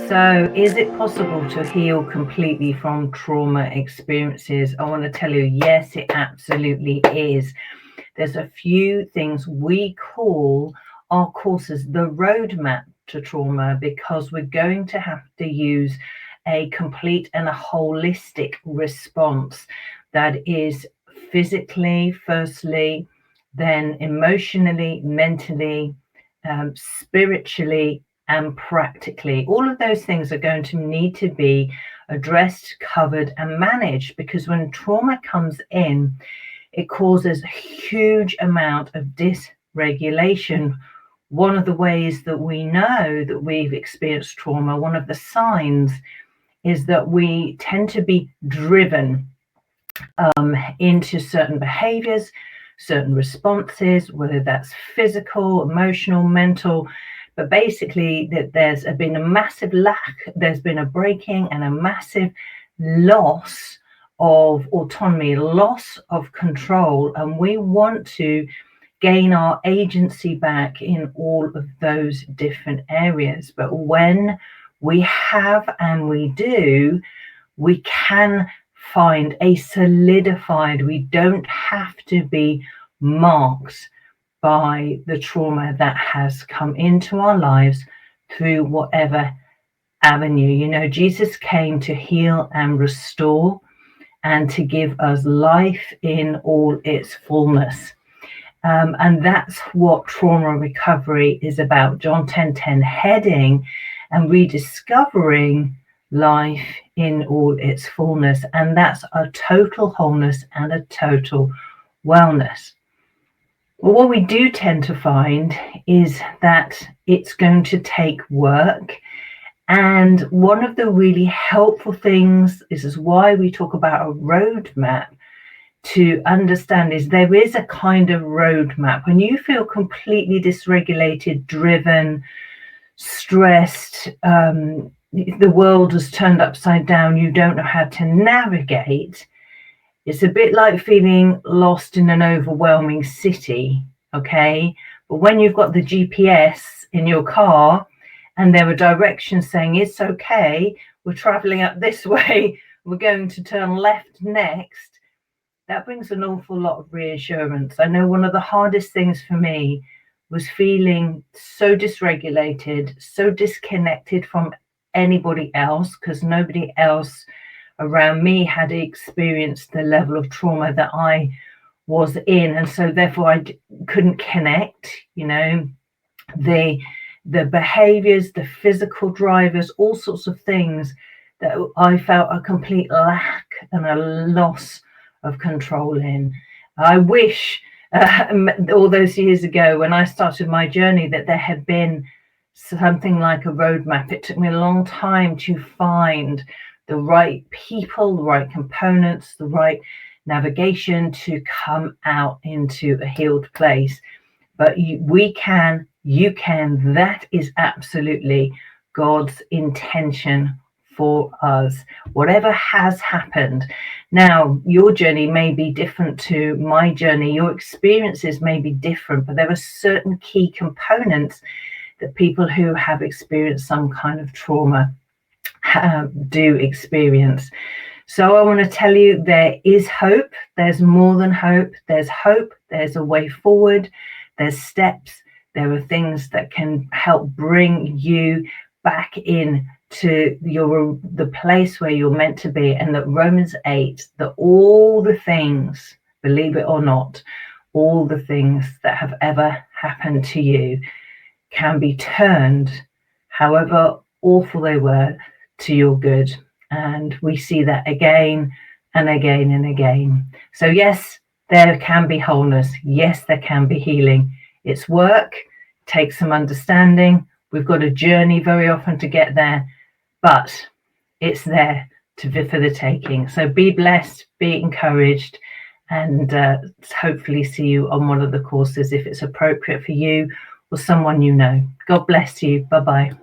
So, is it possible to heal completely from trauma experiences? I want to tell you, yes, it absolutely is. There's a few things we call our courses the roadmap to trauma because we're going to have to use a complete and a holistic response that is physically, firstly, then emotionally, mentally, spiritually, and practically. All of those things are going to need to be addressed, covered, and managed because when trauma comes in, it causes a huge amount of dysregulation. One of the ways that we know that we've experienced trauma, one of the signs, is that we tend to be driven into certain behaviors, certain responses, whether that's physical, emotional, mental, but basically that there's been a massive lack, there's been a breaking and a massive loss of autonomy, loss of control, and we want to gain our agency back in all of those different areas. But when we have and we do, we can find a solidified, we don't have to be marked by the trauma that has come into our lives through whatever avenue. You know, Jesus came to heal and restore and to give us life in all its fullness. And that's what trauma recovery is about. John 10:10, heading and rediscovering life in all its fullness. And that's a total wholeness and a total wellness. Well, what we do tend to find is that it's going to take work. And one of the really helpful things, this is why we talk about a roadmap to understand, is there is a kind of roadmap. When you feel completely dysregulated, driven, stressed, the world has turned upside down, you don't know how to navigate. It's a bit like feeling lost in an overwhelming city, okay? But when you've got the GPS in your car and there are directions saying it's okay, we're traveling up this way, we're going to turn left next, that brings an awful lot of reassurance. I know one of the hardest things for me was feeling so dysregulated, so disconnected from anybody else, because nobody else around me had experienced the level of trauma that I was in, and so therefore I couldn't connect. You know, the behaviors, the physical drivers, all sorts of things that I felt a complete lack and a loss of control in. I wish all those years ago when I started my journey that there had been something like a roadmap. It took me a long time to find the right people, the right components, the right navigation to come out into a healed place. But we can, you can, that is absolutely God's intention for us. Whatever has happened. Now, your journey may be different to my journey. Your experiences may be different, but there are certain key components that people who have experienced some kind of trauma do experience. So I want to tell you, there is hope. There's more than hope. There's hope. There's a way forward. There's steps. There are things that can help bring you back in to the place where you're meant to be. And that Romans 8, that all the things, believe it or not, all the things that have ever happened to you can be turned, however awful they were, to your good. And we see that again and again and again. So yes, there can be wholeness. Yes, there can be healing. It's work, takes some understanding. We've got a journey very often to get there, but it's there for the taking. So be blessed, be encouraged, and hopefully see you on one of the courses if it's appropriate for you or someone you know. God bless you. Bye-bye.